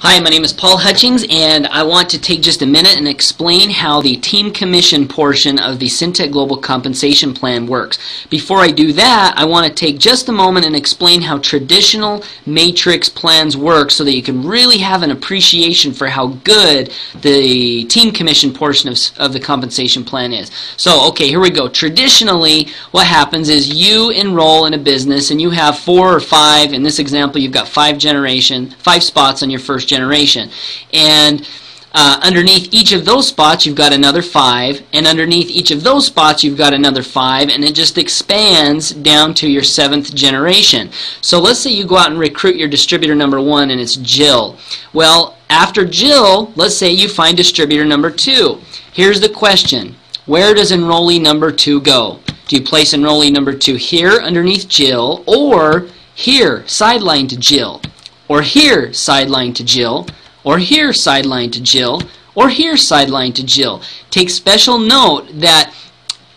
Hi, my name is Paul Hutchings, and I want to take just a minute and explain how the team commission portion of the Syntec Global Compensation Plan works. Before I do that, I want to take just a moment and explain how traditional matrix plans work so that you can really have an appreciation for how good the team commission portion of the compensation plan is. So, okay, here we go. Traditionally, what happens is you enroll in a business and you have 4 or 5, in this example you've got 5 spots on your first generation, and underneath each of those spots you've got another 5, and underneath each of those spots you've got another 5, and it just expands down to your 7th generation. So let's say you go out and recruit your distributor number 1, and it's Jill. Well, after Jill, let's say you find distributor number 2. Here's the question: where does enrollee number 2 go? Do you place enrollee number 2 here underneath Jill, or here sideline to Jill, or here sideline to Jill, or here sideline to Jill, or here sideline to Jill? Take special note that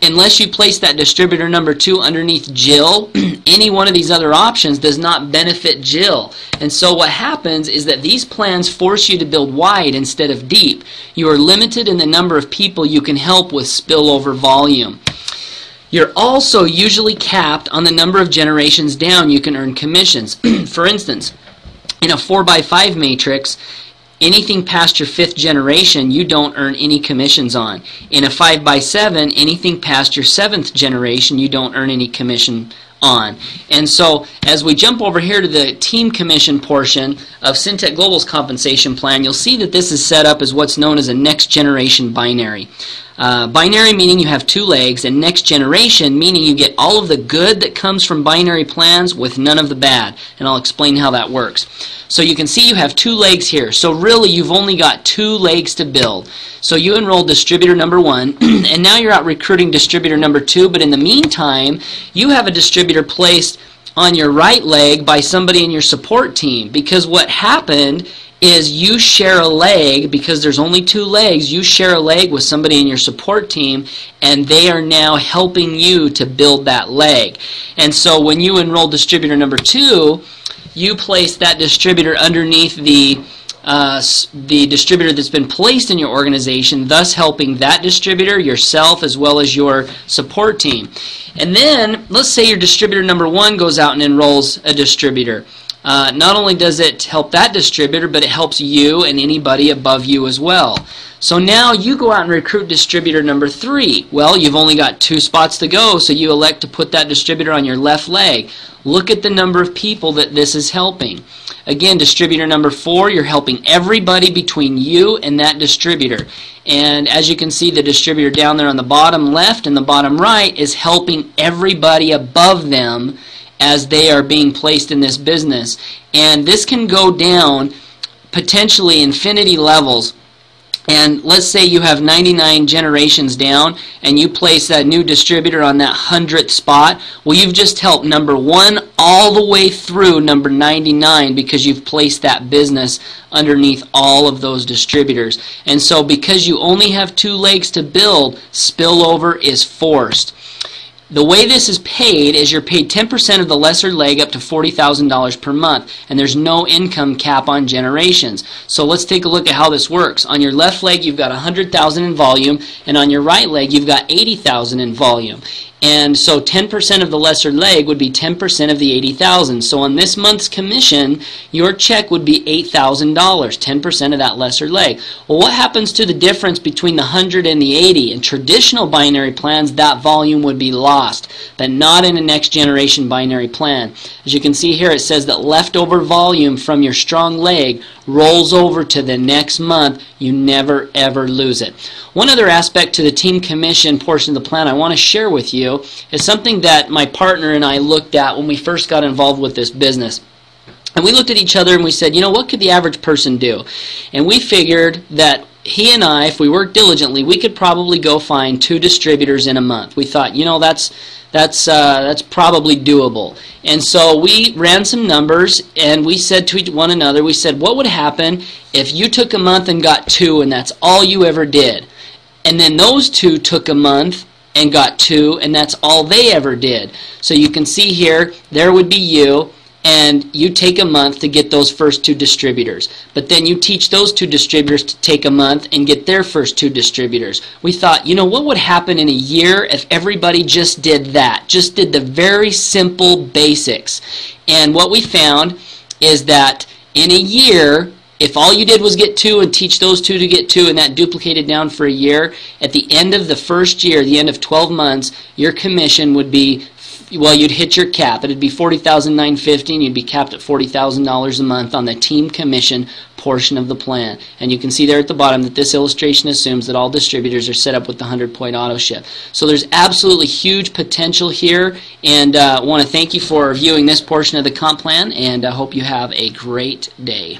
unless you place that distributor number 2 underneath Jill, any one of these other options does not benefit Jill. And so what happens is that these plans force you to build wide instead of deep. You are limited in the number of people you can help with spillover volume. You're also usually capped on the number of generations down you can earn commissions. For instance, in a 4x5 matrix, anything past your 5th generation you don't earn any commissions on. In a 5x7, anything past your 7th generation you don't earn any commission on. And so as we jump over here to the team commission portion of Syntec Global's compensation plan, you'll see that this is set up as what's known as a next generation binary. Binary meaning you have 2 legs, and next generation meaning you get all of the good that comes from binary plans with none of the bad. And I'll explain how that works. So you can see you have 2 legs here. So really you've only got 2 legs to build. So you enrolled distributor number 1 and now you're out recruiting distributor number 2, but in the meantime you have a distributor placed on your right leg by somebody in your support team, because what happened is you share a leg. Because there's only 2 legs, you share a leg with somebody in your support team, and they are now helping you to build that leg. And so when you enroll distributor number 2, you place that distributor underneath the distributor that's been placed in your organization, thus helping that distributor, yourself, as well as your support team. And then let's say your distributor number 1 goes out and enrolls a distributor. Not only does it help that distributor, but it helps you and anybody above you as well. So now you go out and recruit distributor number 3. Well, you've only got 2 spots to go, so you elect to put that distributor on your left leg. Look at the number of people that this is helping. Again, distributor number 4, you're helping everybody between you and that distributor. And as you can see, the distributor down there on the bottom left and the bottom right is helping everybody above them as they are being placed in this business. And this can go down potentially infinity levels. And let's say you have 99 generations down and you place that new distributor on that 100th spot. Well, you've just helped number 1 all the way through number 99 because you've placed that business underneath all of those distributors. And so because you only have 2 legs to build, spillover is forced. The way this is paid is you're paid 10% of the lesser leg up to $40,000 per month, and there's no income cap on generations. So let's take a look at how this works. On your left leg you've got $100,000 in volume, and on your right leg you've got $80,000 in volume. And so 10% of the lesser leg would be 10% of the $80,000. So on this month's commission, your check would be $8,000, 10% of that lesser leg. Well, what happens to the difference between the 100 and the 80? In traditional binary plans, that volume would be lost, but not in a next generation binary plan. As you can see here, it says that leftover volume from your strong leg rolls over to the next month. You never ever lose it. One other aspect to the team commission portion of the plan I want to share with you is something that my partner and I looked at when we first got involved with this business. And we looked at each other and we said, you know, what could the average person do? And we figured that he and I, if we worked diligently, we could probably go find 2 distributors in a month. We thought, you know, that's probably doable. And so we ran some numbers and we said to one another, we said, what would happen if you took a month and got 2 and that's all you ever did? And then those 2 took a month and got 2 and that's all they ever did. So you can see here, there would be you, and you take a month to get those first 2 distributors. But then you teach those 2 distributors to take a month and get their first 2 distributors. We thought, you know, what would happen in a year if everybody just did that? Just did the very simple basics. And what we found is that in a year, if all you did was get 2 and teach those 2 to get 2, and that duplicated down for a year, at the end of the first year, the end of 12 months, your commission would be, well, you'd hit your cap. It would be $40,950, and you'd be capped at $40,000 a month on the team commission portion of the plan. And you can see there at the bottom that this illustration assumes that all distributors are set up with the 100-point auto ship. So there's absolutely huge potential here, and I want to thank you for viewing this portion of the comp plan, and I hope you have a great day.